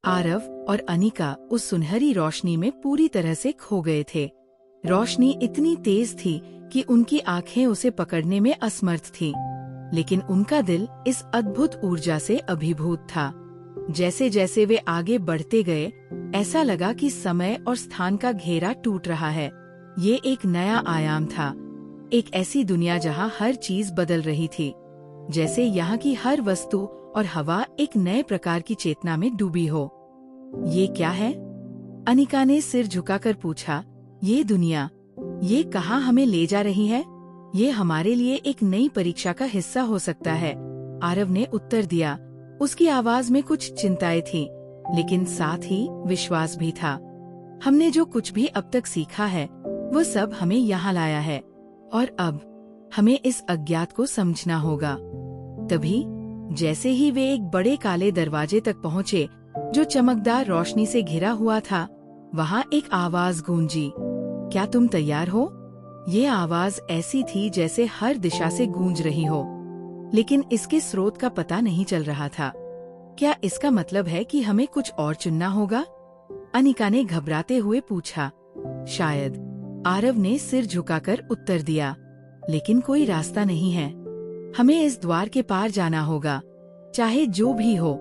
आरव और अनिका उस सुनहरी रोशनी में पूरी तरह से खो गए थे। रोशनी इतनी तेज थी कि उनकी आंखें उसे पकड़ने में असमर्थ थीं, लेकिन उनका दिल इस अद्भुत ऊर्जा से अभिभूत था। जैसे जैसे वे आगे बढ़ते गए, ऐसा लगा कि समय और स्थान का घेरा टूट रहा है। ये एक नया आयाम था, एक ऐसी दुनिया जहाँ हर चीज बदल रही थी, जैसे यहाँ की हर वस्तु और हवा एक नए प्रकार की चेतना में डूबी हो। ये क्या है? अनिका ने सिर झुकाकर पूछा। ये दुनिया, ये कहाँ हमें ले जा रही है? ये हमारे लिए एक नई परीक्षा का हिस्सा हो सकता है, आरव ने उत्तर दिया। उसकी आवाज में कुछ चिंताएं थी, लेकिन साथ ही विश्वास भी था। हमने जो कुछ भी अब तक सीखा है, वो सब हमें यहाँ लाया है, और अब हमें इस अज्ञात को समझना होगा। तभी जैसे ही वे एक बड़े काले दरवाजे तक पहुँचे, जो चमकदार रोशनी से घिरा हुआ था, वहाँ एक आवाज गूंजी। क्या तुम तैयार हो? ये आवाज ऐसी थी जैसे हर दिशा से गूंज रही हो, लेकिन इसके स्रोत का पता नहीं चल रहा था। क्या इसका मतलब है कि हमें कुछ और चुनना होगा? अनिका ने घबराते हुए पूछा। शायद, आरव ने सिर झुकाकर उत्तर दिया, लेकिन कोई रास्ता नहीं है। हमें इस द्वार के पार जाना होगा, चाहे जो भी हो।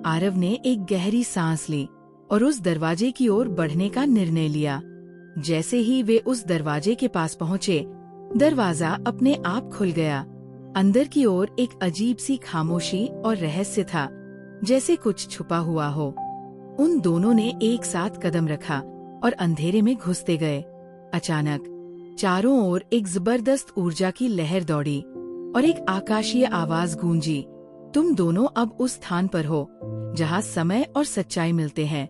आरव ने एक गहरी सांस ली और उस दरवाजे की ओर बढ़ने का निर्णय लिया। जैसे ही वे उस दरवाजे के पास पहुँचे, दरवाजा अपने आप खुल गया। अंदर की ओर एक अजीब सी खामोशी और रहस्य था, जैसे कुछ छुपा हुआ हो। उन दोनों ने एक साथ कदम रखा और अंधेरे में घुसते गए। अचानक चारों ओर एक जबरदस्त ऊर्जा की लहर दौड़ी और एक आकाशीय आवाज गूंजी। तुम दोनों अब उस स्थान पर हो जहाँ समय और सच्चाई मिलते हैं।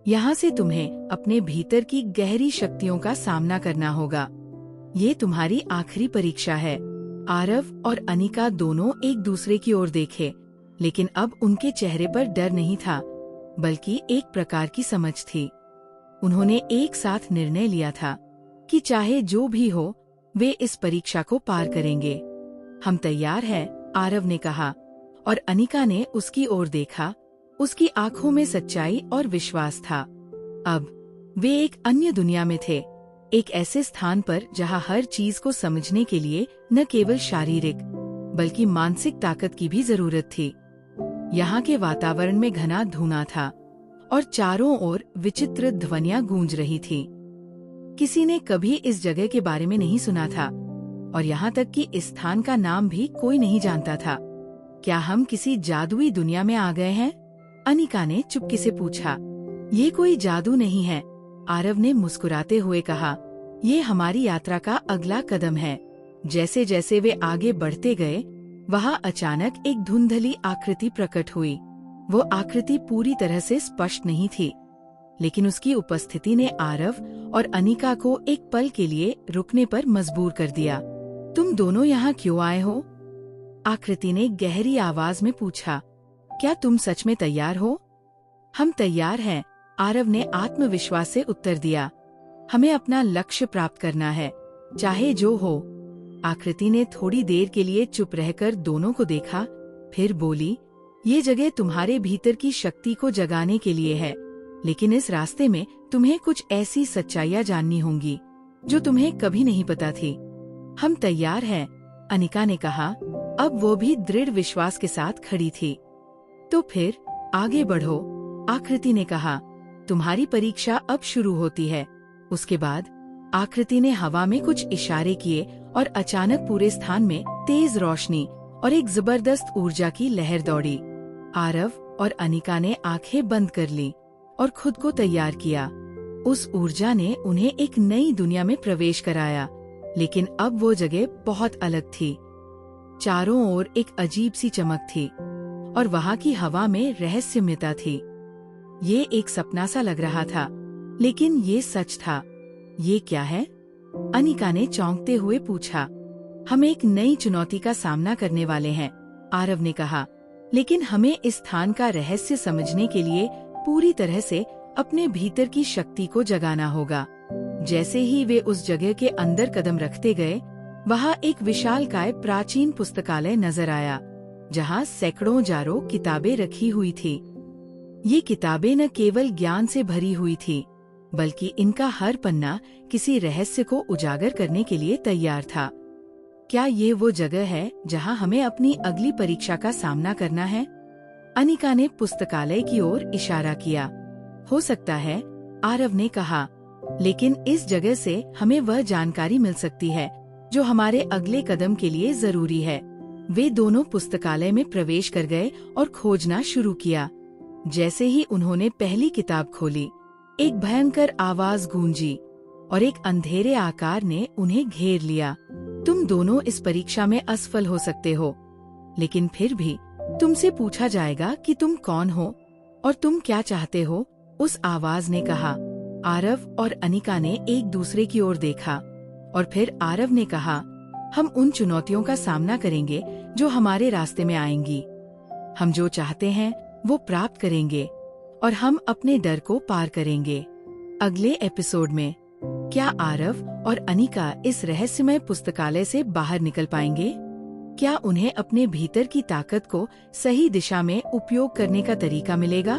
यहाँ से तुम्हें अपने भीतर की गहरी शक्तियों का सामना करना होगा। ये तुम्हारी आखिरी परीक्षा है। आरव और अनिका दोनों एक दूसरे की ओर देखे, लेकिन अब उनके चेहरे पर डर नहीं था, बल्कि एक प्रकार की समझ थी। उन्होंने एक साथ निर्णय लिया था कि चाहे जो भी हो, वे इस परीक्षा को पार करेंगे। हम तैयार हैं, आरव ने कहा, और अनिका ने उसकी ओर देखा। उसकी आंखों में सच्चाई और विश्वास था। अब वे एक अन्य दुनिया में थे, एक ऐसे स्थान पर जहां हर चीज को समझने के लिए न केवल शारीरिक बल्कि मानसिक ताकत की भी जरूरत थी। यहाँ के वातावरण में घना धुआं था और चारों ओर विचित्र ध्वनियां गूंज रही थी। किसी ने कभी इस जगह के बारे में नहीं सुना था, और यहाँ तक कि इस स्थान का नाम भी कोई नहीं जानता था। क्या हम किसी जादुई दुनिया में आ गए हैं? अनिका ने चुपके से पूछा। ये कोई जादू नहीं है, आरव ने मुस्कुराते हुए कहा। ये हमारी यात्रा का अगला कदम है। जैसे जैसे वे आगे बढ़ते गए, वहाँ अचानक एक धुंधली आकृति प्रकट हुई। वो आकृति पूरी तरह से स्पष्ट नहीं थी, लेकिन उसकी उपस्थिति ने आरव और अनिका को एक पल के लिए रुकने पर मजबूर कर दिया। तुम दोनों यहाँ क्यों आए हो? आकृति ने गहरी आवाज में पूछा। क्या तुम सच में तैयार हो? हम तैयार हैं, आरव ने आत्मविश्वास से उत्तर दिया। हमें अपना लक्ष्य प्राप्त करना है, चाहे जो हो। आकृति ने थोड़ी देर के लिए चुप रहकर दोनों को देखा, फिर बोली, ये जगह तुम्हारे भीतर की शक्ति को जगाने के लिए है, लेकिन इस रास्ते में तुम्हें कुछ ऐसी सच्चाइयाँ जाननी होंगी जो तुम्हें कभी नहीं पता थी। हम तैयार हैं, अनिका ने कहा। अब वो भी दृढ़ विश्वास के साथ खड़ी थी। तो फिर आगे बढ़ो, आकृति ने कहा। तुम्हारी परीक्षा अब शुरू होती है। उसके बाद आकृति ने हवा में कुछ इशारे किए और अचानक पूरे स्थान में तेज रोशनी और एक जबरदस्त ऊर्जा की लहर दौड़ी। आरव और अनिका ने आंखें बंद कर ली और खुद को तैयार किया। उस ऊर्जा ने उन्हें एक नई दुनिया में प्रवेश कराया, लेकिन अब वो जगह बहुत अलग थी। चारों ओर एक अजीब सी चमक थी और वहाँ की हवा में रहस्यमयता थी। ये एक सपना सा लग रहा था, लेकिन ये सच था। ये क्या है? अनिका ने चौंकते हुए पूछा। हम एक नई चुनौती का सामना करने वाले हैं, आरव ने कहा, लेकिन हमें इस स्थान का रहस्य समझने के लिए पूरी तरह से अपने भीतर की शक्ति को जगाना होगा। जैसे ही वे उस जगह के अंदर कदम रखते गए, वहाँ एक विशालकाय प्राचीन पुस्तकालय नजर आया, जहाँ सैकड़ों जारों किताबें रखी हुई थी। ये किताबें न केवल ज्ञान से भरी हुई थी, बल्कि इनका हर पन्ना किसी रहस्य को उजागर करने के लिए तैयार था। क्या ये वो जगह है जहां हमें अपनी अगली परीक्षा का सामना करना है? अनिका ने पुस्तकालय की ओर इशारा किया। हो सकता है, आरव ने कहा, लेकिन इस जगह से हमें वह जानकारी मिल सकती है जो हमारे अगले कदम के लिए जरूरी है। वे दोनों पुस्तकालय में प्रवेश कर गए और खोजना शुरू किया। जैसे ही उन्होंने पहली किताब खोली, एक भयंकर आवाज गूंजी और एक अंधेरे आकार ने उन्हें घेर लिया। तुम दोनों इस परीक्षा में असफल हो सकते हो, लेकिन फिर भी तुमसे पूछा जाएगा कि तुम कौन हो और तुम क्या चाहते हो, उस आवाज ने कहा। आरव और अनिका ने एक दूसरे की ओर देखा और फिर आरव ने कहा, हम उन चुनौतियों का सामना करेंगे जो हमारे रास्ते में आएंगी। हम जो चाहते हैं वो प्राप्त करेंगे और हम अपने डर को पार करेंगे। अगले एपिसोड में क्या आरव और अनिका इस रहस्यमय पुस्तकालय से बाहर निकल पाएंगे? क्या उन्हें अपने भीतर की ताकत को सही दिशा में उपयोग करने का तरीका मिलेगा?